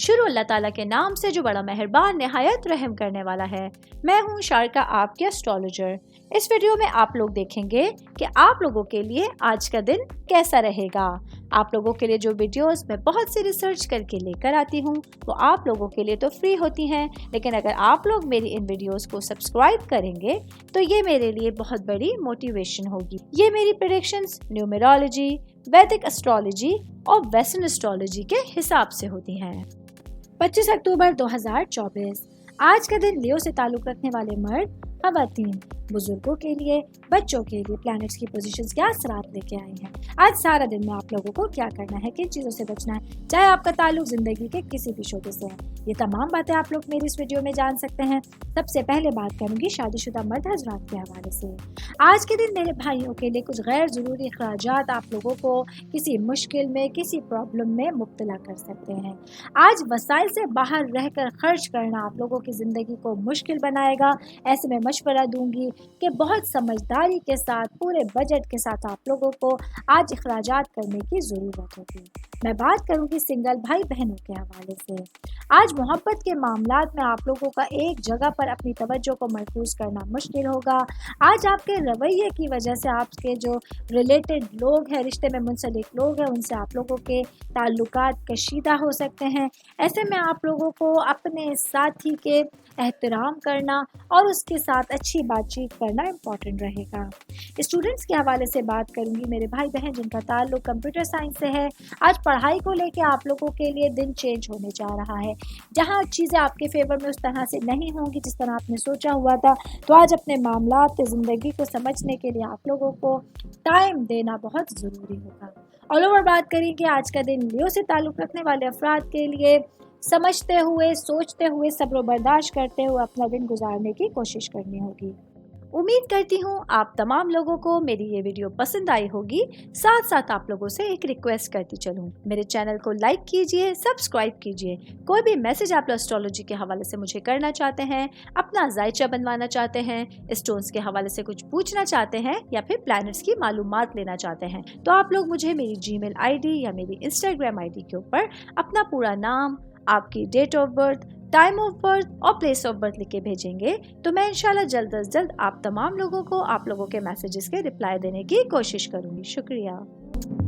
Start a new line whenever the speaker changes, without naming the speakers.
شروع اللہ تعالیٰ کے نام سے جو بڑا مہربان نہایت رحم کرنے والا ہے۔ میں ہوں شارکا، آپ کے اسٹرالوجر۔ اس ویڈیو میں آپ لوگ دیکھیں گے کہ آپ لوگوں کے لیے آج کا دن کیسا رہے گا۔ آپ لوگوں کے لیے جو ویڈیوز میں بہت سی ریسرچ کر کے لے کر آتی ہوں وہ آپ لوگوں کے لیے تو فری ہوتی ہیں، لیکن اگر آپ لوگ میری ان ویڈیوز کو سبسکرائب کریں گے تو یہ میرے لیے بہت بڑی موٹیویشن ہوگی۔ یہ میری پریڈکشنز نیومرولوجی، ویدک اسٹرالوجی اور ویسٹرن اسٹرالوجی کے حساب سے ہوتی ہیں۔ 25 اکتوبر 2024 آج کا دن لیو سے تعلق رکھنے والے مرد، خواتین، بزرگوں کے لیے، بچوں کے لیے پلانٹس کی پوزیشنز کیا اثرات لے کے آئی ہیں۔ آج سارا دن میں آپ لوگوں کو کیا کرنا ہے، کن چیزوں سے بچنا ہے، چاہے آپ کا تعلق زندگی کے کسی بھی شعبے سے ہے، یہ تمام باتیں آپ لوگ میری اس ویڈیو میں جان سکتے ہیں۔ سب سے پہلے بات کروں گی شادی شدہ مرد حضرات کے حوالے سے۔ آج کے دن میرے بھائیوں کے لیے کچھ غیر ضروری اخراجات آپ لوگوں کو کسی مشکل میں، کسی پرابلم میں مبتلا کر سکتے ہیں۔ آج وسائل سے باہر رہ کر خرچ کرنا آپ لوگوں کی زندگی کو مشکل بنائے گا۔ ایسے میں مشورہ دوں گی کہ بہت سمجھداری کے ساتھ، پورے بجٹ کے ساتھ آپ لوگوں کو آج اخراجات کرنے کی ضرورت ہوگی۔ میں بات کروں گی سنگل بھائی بہنوں کے حوالے سے۔ آج محبت کے معاملات میں آپ لوگوں کا ایک جگہ پر اپنی توجہ کو مرکوز کرنا مشکل ہوگا۔ آج آپ کے رویے کی وجہ سے آپ کے جو ریلیٹڈ لوگ ہیں، رشتے میں منسلک لوگ ہیں، ان سے آپ لوگوں کے تعلقات کشیدہ ہو سکتے ہیں۔ ایسے میں آپ لوگوں کو اپنے ساتھی کے احترام کرنا اور اس کے ساتھ اچھی بات چیت کرنا امپورٹنٹ رہے گا۔ اسٹوڈنٹس کے حوالے سے بات کروں گی، میرے بھائی بہن جن کا تعلق کمپیوٹر سائنس سے ہے۔ آج پڑھائی کو لے کے آپ لوگوں کے لیے دن چینج ہونے جا رہا ہے، جہاں چیزیں آپ کے فیور میں اس طرح سے نہیں ہوں گی جس طرح آپ نے سوچا ہوا تھا، تو آج اپنے معاملات زندگی کو سمجھنے کے لیے آپ لوگوں کو ٹائم دینا بہت ضروری ہوگا۔ آل اوور بات کریں کہ آج کا دن لیو سے تعلق رکھنے والے افراد کے لیے سمجھتے ہوئے، سوچتے ہوئے، صبر و برداشت کرتے ہوئے اپنا دن گزارنے کی کوشش کرنی ہوگی۔ امید کرتی ہوں آپ تمام لوگوں کو میری یہ ویڈیو پسند آئی ہوگی۔ ساتھ ساتھ آپ لوگوں سے ایک ریکویسٹ کرتی چلوں، میرے چینل کو لائک کیجئے، سبسکرائب کیجئے۔ کوئی بھی میسج آپ اسٹرالوجی کے حوالے سے مجھے کرنا چاہتے ہیں، اپنا ذائچہ بنوانا چاہتے ہیں، اسٹونز کے حوالے سے کچھ پوچھنا چاہتے ہیں یا پھر پلانٹس کی معلومات لینا چاہتے ہیں، تو آپ لوگ مجھے میری جی میل آئی ڈی یا میری انسٹاگرام آئی ڈی کے اوپر اپنا پورا نام، آپ کی date of birth, time of birth اور پلیس آف برتھ لکھ کے بھیجیں گے تو میں انشاءاللہ جلد از جلد آپ تمام لوگوں کو آپ لوگوں کے میسیجز کے رپلائی دینے کی کوشش کروں گی۔ شکریہ۔